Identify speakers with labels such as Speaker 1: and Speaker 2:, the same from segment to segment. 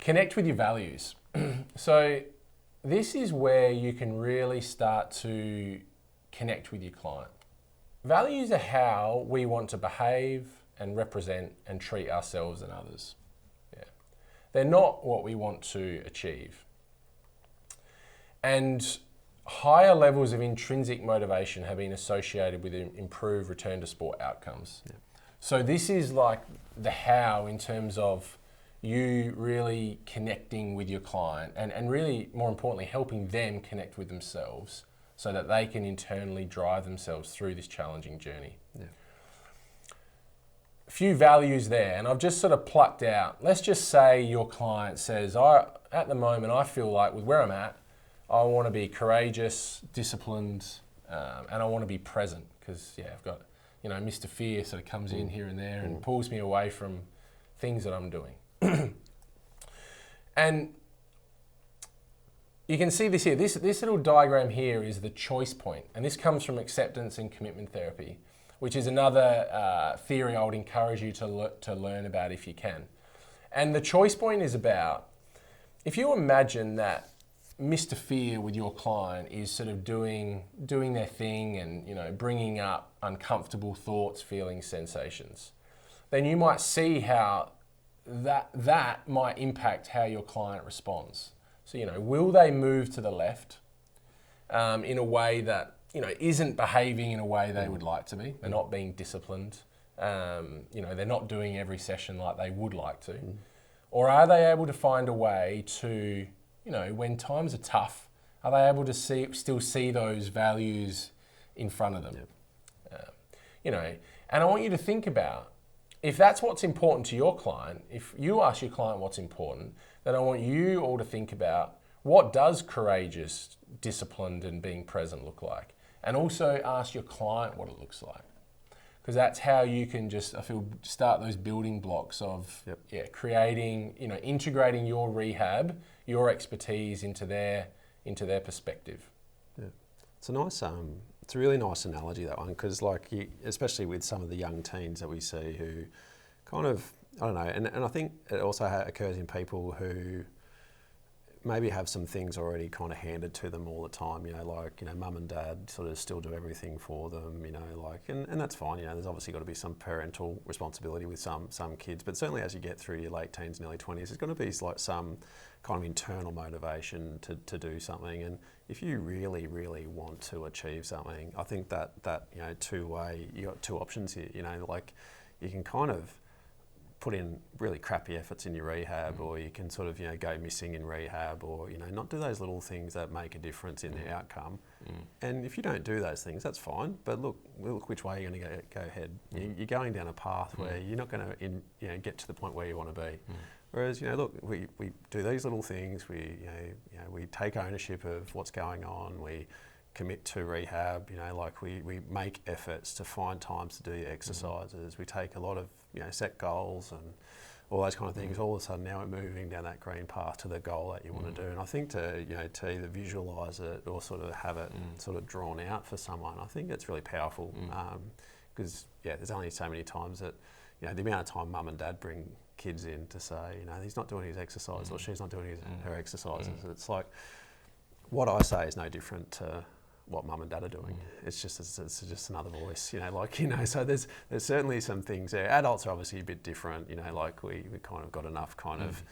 Speaker 1: Connect with your values. So this is where you can really start to connect with your client. Values are how we want to behave and represent and treat ourselves and others. Yeah. They're not what we want to achieve. And higher levels of intrinsic motivation have been associated with improved return to sport outcomes. Yeah. So this is like the how in terms of you really connecting with your client and really, more importantly, helping them connect with themselves so that they can internally drive themselves through this challenging journey. Yeah. A few values there, and I've just sort of plucked out. Let's just say your client says, at the moment, I feel like with where I'm at, I want to be courageous, disciplined, and I want to be present because, I've got, Mr. Fear sort of comes in here and there and pulls me away from things that I'm doing. And you can see this here. This little diagram here is the choice point, and this comes from acceptance and commitment therapy, which is another theory I would encourage you to learn about if you can. And the choice point is about, if you imagine that Mr. Fear with your client is sort of doing their thing and bringing up uncomfortable thoughts, feelings, sensations, then you might see how that might impact how your client responds. So, will they move to the left in a way that, isn't behaving in a way they would like to be? They're not being disciplined. They're not doing every session like they would like to. Or are they able to find a way to, when times are tough, are they able to still see those values in front of them? Yep. And I want you to think about, if that's what's important to your client, if you ask your client what's important, then I want you all to think about, what does courageous, disciplined, and being present look like? And also ask your client what it looks like. Because that's how you can start those building blocks of creating, integrating your rehab, your expertise into their perspective.
Speaker 2: Yeah. It's a really nice analogy, that one, because especially with some of the young teens that we see who kind of, I don't know, and I think it also occurs in people who maybe have some things already kind of handed to them all the time, mum and dad sort of still do everything for them, and that's fine, there's obviously got to be some parental responsibility with some kids, but certainly as you get through your late teens and early 20s, there's going to be some kind of internal motivation to do something. And if you really, really want to achieve something, I think that two-way, you got two options here, you can kind of put in really crappy efforts in your rehab, or you can sort of, go missing in rehab, or, not do those little things that make a difference in the outcome. And if you don't do those things, that's fine. But look which way you're going to go ahead. You're going down a path where you're not going to, get to the point where you want to be. Whereas, we do these little things. We take ownership of what's going on. We commit to rehab. We make efforts to find times to do the exercises. We take a lot of set goals and all those kind of things. All of a sudden now we're moving down that green path to the goal that you want to do. And I think to either visualise it or sort of have it sort of drawn out for someone, I think it's really powerful. Because there's only so many times that the amount of time mum and dad bring kids in to say, he's not doing his exercise or she's not doing her exercises. It's like, what I say is no different to what mum and dad are doing. It's just another voice, so there's certainly some things there. Adults are obviously a bit different, we kind of got enough kind of,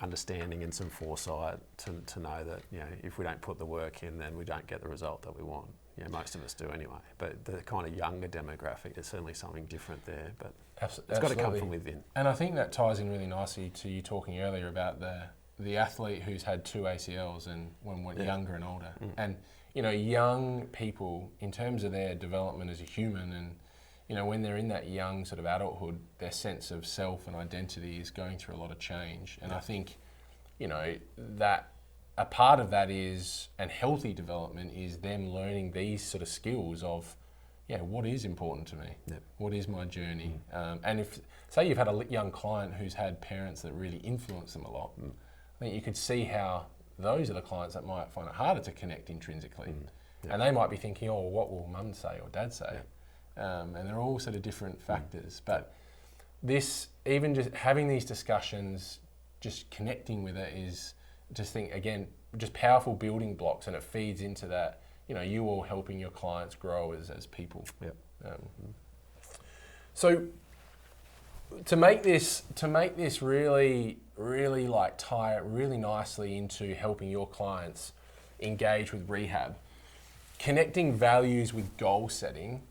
Speaker 2: understanding and some foresight to know that, if we don't put the work in, then we don't get the result that we want. Most of us do anyway. But the kind of younger demographic, there's certainly something different there, but it's got to come from within.
Speaker 1: And I think that ties in really nicely to you talking earlier about the athlete who's had 2 ACLs and when younger and older. And young people, in terms of their development as a human, and when they're in that young sort of adulthood, their sense of self and identity is going through a lot of change. And I think, that a part of that is, and healthy development is them learning these sort of skills of, what is important to me? Yep. What is my journey? And if, say you've had a young client who's had parents that really influence them a lot, I think you could see how those are the clients that might find it harder to connect intrinsically. Yep. And they might be thinking, what will mum say or dad say? Yep. And they're all sort of different factors. But this, even just having these discussions, just connecting with it is just just powerful building blocks, and it feeds into that, you all helping your clients grow as people.
Speaker 2: Yep.
Speaker 1: So to make this really, really like tie it really nicely into helping your clients engage with rehab, connecting values with goal setting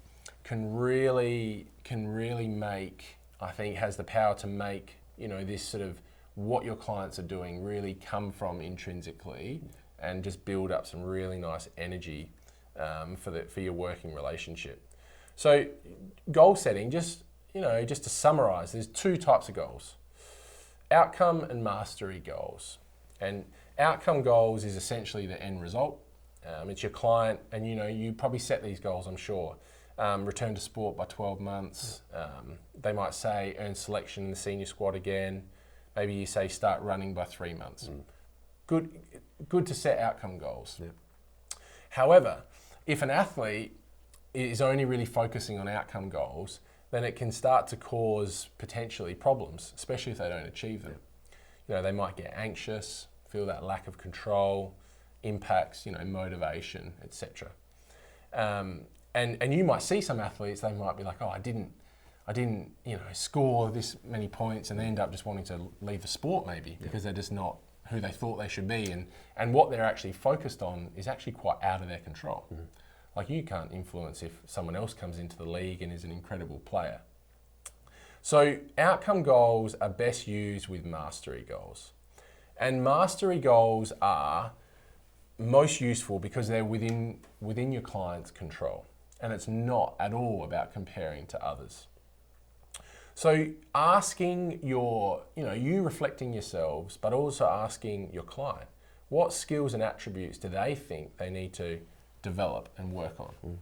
Speaker 1: can really make, I think, has the power to make, this sort of what your clients are doing really come from intrinsically and just build up some really nice energy for your working relationship. So goal setting, just to summarize, there's two types of goals: outcome and mastery goals. And outcome goals is essentially the end result. It's your client, and you probably set these goals, I'm sure. Return to sport by 12 months. They might say earn selection in the senior squad again. Maybe you say start running by 3 months. Good to set outcome goals.
Speaker 2: Yeah.
Speaker 1: However, if an athlete is only really focusing on outcome goals, then it can start to cause potentially problems, especially if they don't achieve them. They might get anxious, feel that lack of control, impacts, motivation, etc. And you might see some athletes, they might be like, I didn't, score this many points, and they end up just wanting to leave the sport maybe because they're just not who they thought they should be, and what they're actually focused on is actually quite out of their control. Like, you can't influence if someone else comes into the league and is an incredible player. So outcome goals are best used with mastery goals. And mastery goals are most useful because they're within your client's control. And it's not at all about comparing to others. So asking you reflecting yourselves, but also asking your client, what skills and attributes do they think they need to develop and work on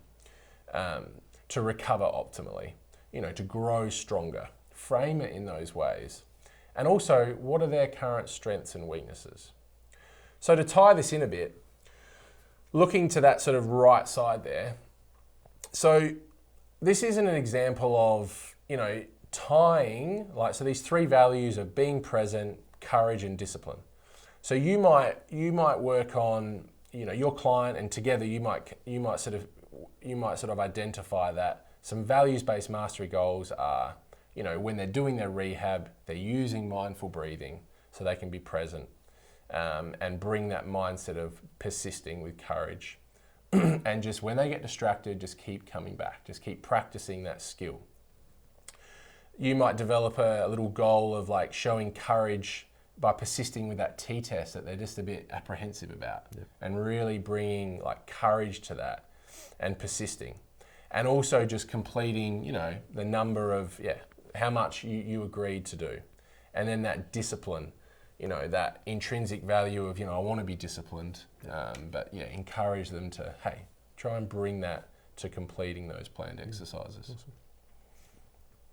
Speaker 1: to recover optimally, to grow stronger. Frame it in those ways. And also, what are their current strengths and weaknesses? So to tie this in a bit, looking to that sort of right side there, so this isn't an example of, tying, so these three values of being present, courage, and discipline. So you might work on, your client, and together you might sort of identify that some values-based mastery goals are, when they're doing their rehab, they're using mindful breathing so they can be present and bring that mindset of persisting with courage. And just when they get distracted, just keep coming back, just keep practicing that skill. You might develop a little goal of showing courage by persisting with that T-test that they're just a bit apprehensive about, and really bringing courage to that and persisting. And also just completing, the number of, how much you agreed to do. And then that discipline, that intrinsic value of, I want to be disciplined, but encourage them to, hey, try and bring that to completing those planned exercises.
Speaker 2: Awesome.